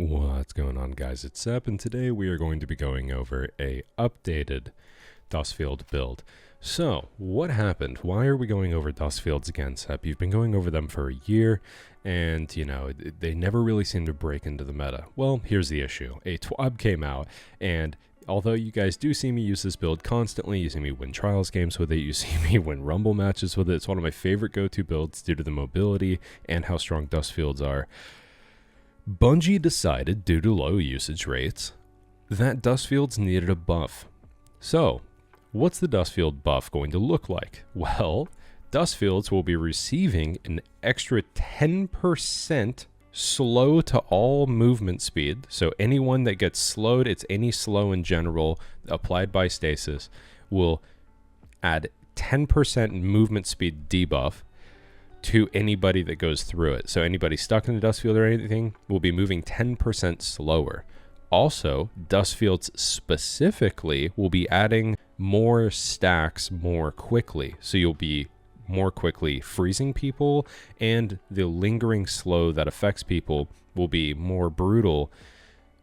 What's going on, guys? It's Sep, and today we are going to be going over a updated Duskfield build. So, what happened? Why are we going over Duskfields again, Sep? You've been going over them for a year, and, they never really seem to break into the meta. Well, here's the issue. A TWAB came out, and although you guys do see me use this build constantly, you see me win trials games with it, you see me win rumble matches with it, it's one of my favorite go-to builds due to the mobility and how strong Duskfields are. Bungie decided, due to low usage rates, that Duskfields needed a buff. So, what's the Duskfield buff going to look like? Well, Duskfields will be receiving an extra 10% slow to all movement speed. So anyone that gets slowed, it's any slow in general, applied by Stasis, will add 10% movement speed debuff to anybody that goes through it. So anybody stuck in the Duskfield or anything will be moving 10% slower. Also, Duskfields specifically will be adding more stacks more quickly. So you'll be more quickly freezing people, and the lingering slow that affects people will be more brutal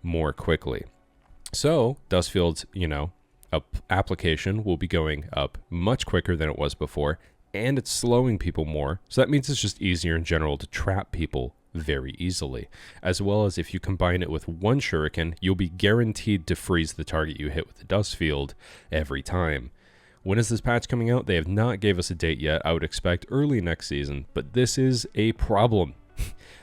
more quickly. So Duskfield's, application will be going up much quicker than it was before, and it's slowing people more. So that means it's just easier in general to trap people very easily. As well as if you combine it with one shuriken, you'll be guaranteed to freeze the target you hit with the Duskfield every time. When is this patch coming out? They have not gave us a date yet. I would expect early next season, but this is a problem.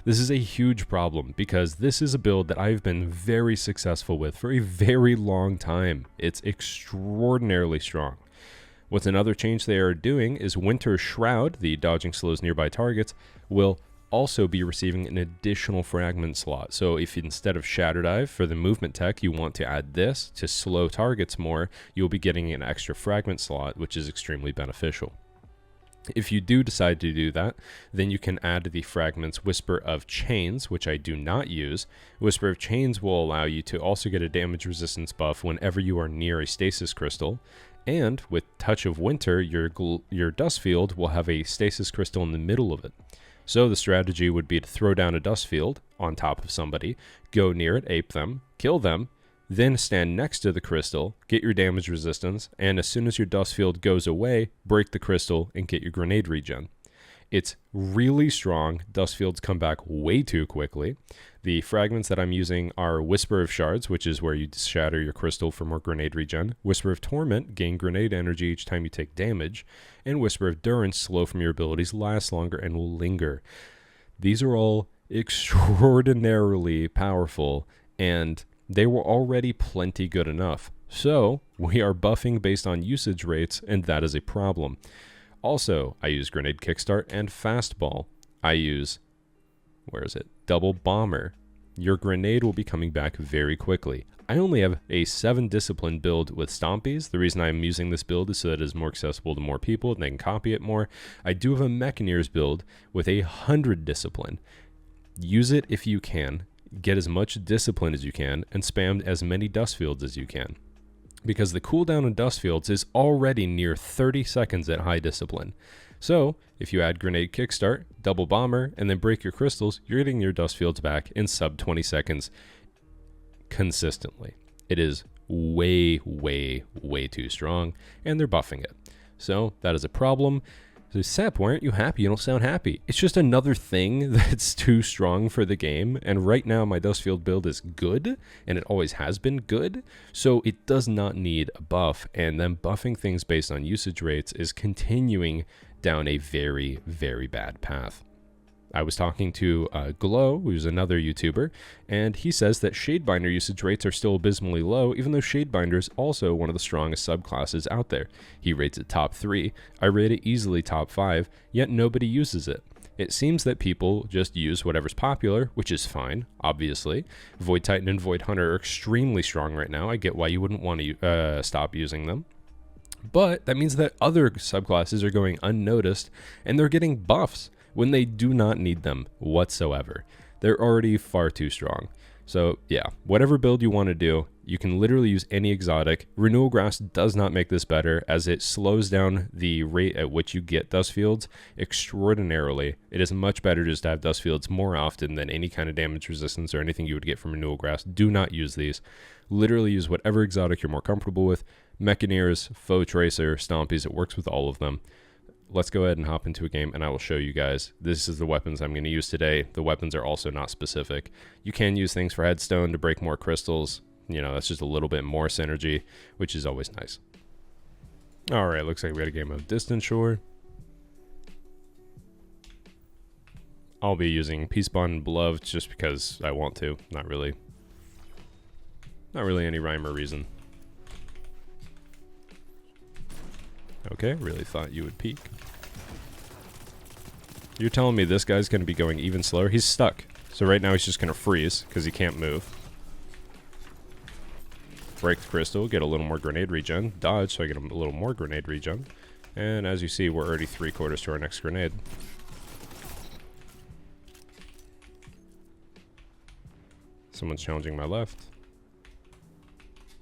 This is a huge problem because this is a build that I've been very successful with for a very long time. It's extraordinarily strong. What's another change they are doing is Winter Shroud, the dodging slows nearby targets, will also be receiving an additional fragment slot. So if instead of Shatter Dive for the movement tech, you want to add this to slow targets more, you'll be getting an extra fragment slot, which is extremely beneficial. If you do decide to do that, then you can add the fragments Whisper of Chains, which I do not use. Whisper of Chains will allow you to also get a damage resistance buff whenever you are near a stasis crystal. And with Touch of Winter, your Duskfield will have a stasis crystal in the middle of it. So the strategy would be to throw down a Duskfield on top of somebody, go near it, ape them, kill them, then stand next to the crystal, get your damage resistance, and as soon as your Duskfield goes away, break the crystal and get your grenade regen. It's really strong. Duskfields come back way too quickly. The fragments that I'm using are Whisper of Shards, which is where you shatter your crystal for more grenade regen. Whisper of Torment, gain grenade energy each time you take damage. And Whisper of Durance, slow from your abilities, lasts longer and will linger. These are all extraordinarily powerful, and they were already plenty good enough. So we are buffing based on usage rates, and that is a problem. Also, I use Grenade Kickstart and Fastball. I use, Double Bomber. Your grenade will be coming back very quickly. I only have a 7 discipline build with Stompies. The reason I'm using this build is so that it is more accessible to more people and they can copy it more. I do have a Mechaneers build with 100 discipline. Use it if you can. Get as much discipline as you can and spam as many Duskfields as you can, because the cooldown on Duskfields is already near 30 seconds at high discipline. So if you add Grenade Kickstart, Double Bomber, and then break your crystals, you're getting your Duskfields back in sub 20 seconds consistently. It is way, way, way too strong, and they're buffing it. So that is a problem. So Sep, why aren't you happy? You don't sound happy. It's just another thing that's too strong for the game, and right now my Duskfield build is good, and it always has been good, so it does not need a buff, and then buffing things based on usage rates is continuing down a very, very bad path. I was talking to Glow, who's another YouTuber, and he says that Shadebinder usage rates are still abysmally low, even though Shadebinder is also one of the strongest subclasses out there. He rates it top 3. I rate it easily top 5, yet nobody uses it. It seems that people just use whatever's popular, which is fine, obviously. Void Titan and Void Hunter are extremely strong right now. I get why you wouldn't want to stop using them. But that means that other subclasses are going unnoticed, and they're getting buffs when they do not need them whatsoever. They're already far too strong. So yeah, whatever build you want to do, You can literally use any exotic. Renewal Grass does not make this better, as it slows down the rate at which you get Duskfields extraordinarily. It is much better just to have Duskfields more often than any kind of damage resistance or anything you would get from Renewal Grass. Do not use these. Literally use whatever exotic you're more comfortable with. Mechaneers, Foe Tracer, Stompies, it works with all of them. Let's go ahead and hop into a game, and I will show you guys. This is the weapons I'm going to use today. The weapons are also not specific. You can use things for Headstone to break more crystals. You know, that's just a little bit more synergy, which is always nice. All right, looks like we got a game of Distant Shore. I'll be using Peacepawn and Beloved just because I want to. Not really any rhyme or reason. Okay, really thought you would peek. You're telling me this guy's going to be going even slower? He's stuck. So right now he's just going to freeze because he can't move. Break the crystal, get a little more grenade regen. Dodge, so I get a little more grenade regen. And as you see, we're already 3/4 to our next grenade. Someone's challenging my left.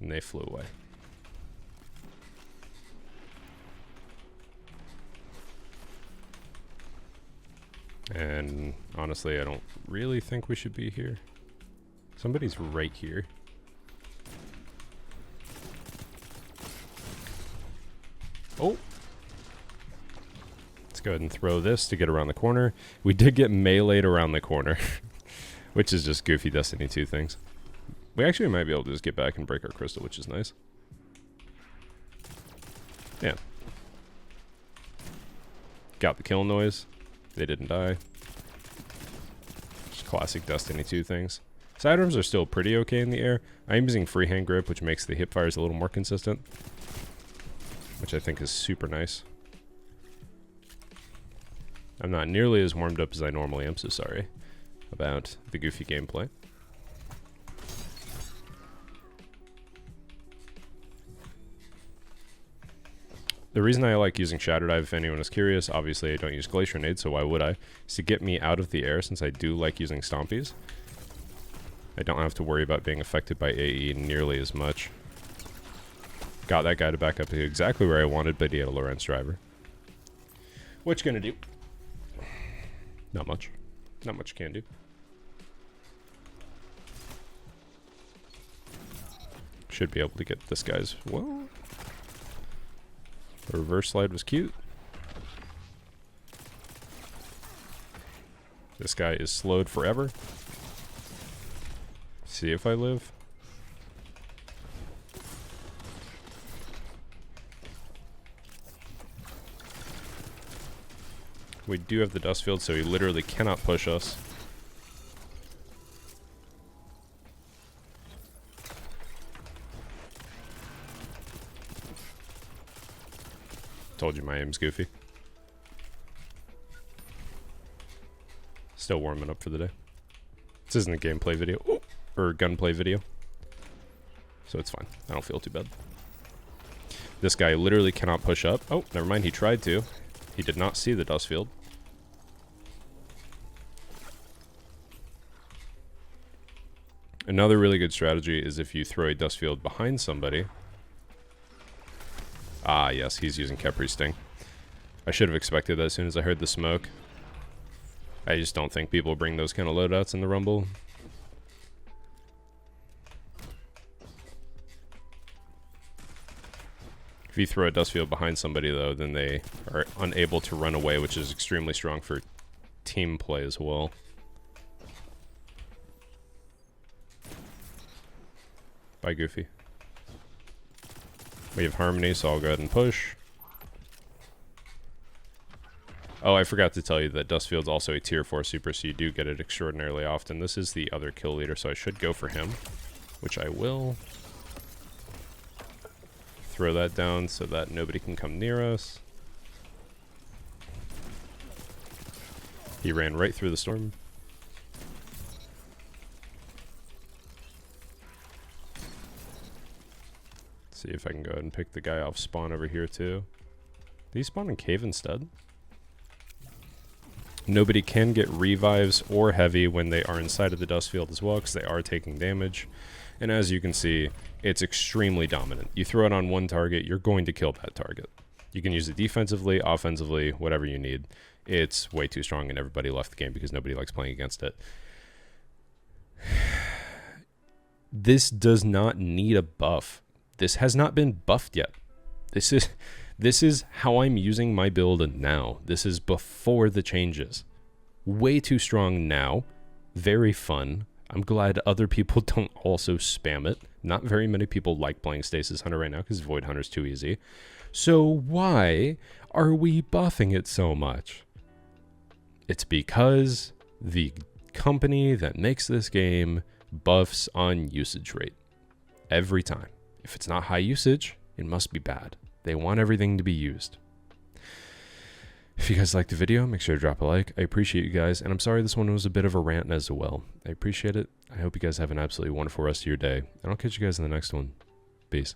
And they flew away. And honestly, I don't really think we should be here. Somebody's right here. Oh! Let's go ahead and throw this to get around the corner. We did get meleeed around the corner, which is just goofy Destiny 2 things. We actually might be able to just get back and break our crystal, which is nice. Yeah. Got the kill noise. They didn't die. Just classic Destiny 2 things. Sidearms are still pretty okay in the air. I'm using freehand grip, which makes the hip fires a little more consistent, which I think is super nice. I'm not nearly as warmed up as I normally am, so sorry about the goofy gameplay. The reason I like using Shatter Dive, if anyone is curious, obviously I don't use Glacier Nade, so why would I? Is to get me out of the air, since I do like using Stompies. I don't have to worry about being affected by AE nearly as much. Got that guy to back up to exactly where I wanted, but he had a Lorentz driver. What you gonna do? Not much. Not much can do. Should be able to get this guy's... Whoa. The reverse slide was cute. This guy is slowed forever. See if I live. We do have the Duskfield, so he literally cannot push us. Told you my aim's goofy. Still warming up for the day. This isn't a gameplay video. Oh, or gunplay video. So it's fine. I don't feel too bad. This guy literally cannot push up. Oh, never mind. He tried to. He did not see the Duskfield. Another really good strategy is if you throw a Duskfield behind somebody. Ah, yes, he's using Khepri Sting. I should have expected that as soon as I heard the smoke. I just don't think people bring those kind of loadouts in the Rumble. If you throw a Duskfield behind somebody, though, then they are unable to run away, which is extremely strong for team play as well. Bye, Goofy. We have Harmony, so I'll go ahead and push. Oh, I forgot to tell you that Duskfield's also a tier 4 super, so you do get it extraordinarily often. This is the other kill leader, so I should go for him, which I will. Throw that down so that nobody can come near us. He ran right through the storm. See if I can go ahead and pick the guy off spawn over here too. Did he spawn in cave instead? Nobody can get revives or heavy when they are inside of the Duskfield as well, because they are taking damage. And as you can see, it's extremely dominant. You throw it on one target, you're going to kill that target. You can use it defensively, offensively, whatever you need. It's way too strong, and everybody left the game because nobody likes playing against it. This does not need a buff. This has not been buffed yet. This is how I'm using my build now. This is before the changes. Way too strong now. Very fun. I'm glad other people don't also spam it. Not very many people like playing Stasis Hunter right now because Void Hunter's too easy. So why are we buffing it so much? It's because the company that makes this game buffs on usage rate. Every time. If it's not high usage, it must be bad. They want everything to be used. If you guys liked the video, make sure to drop a like. I appreciate you guys, and I'm sorry this one was a bit of a rant as well. I appreciate it. I hope you guys have an absolutely wonderful rest of your day, and I'll catch you guys in the next one. Peace.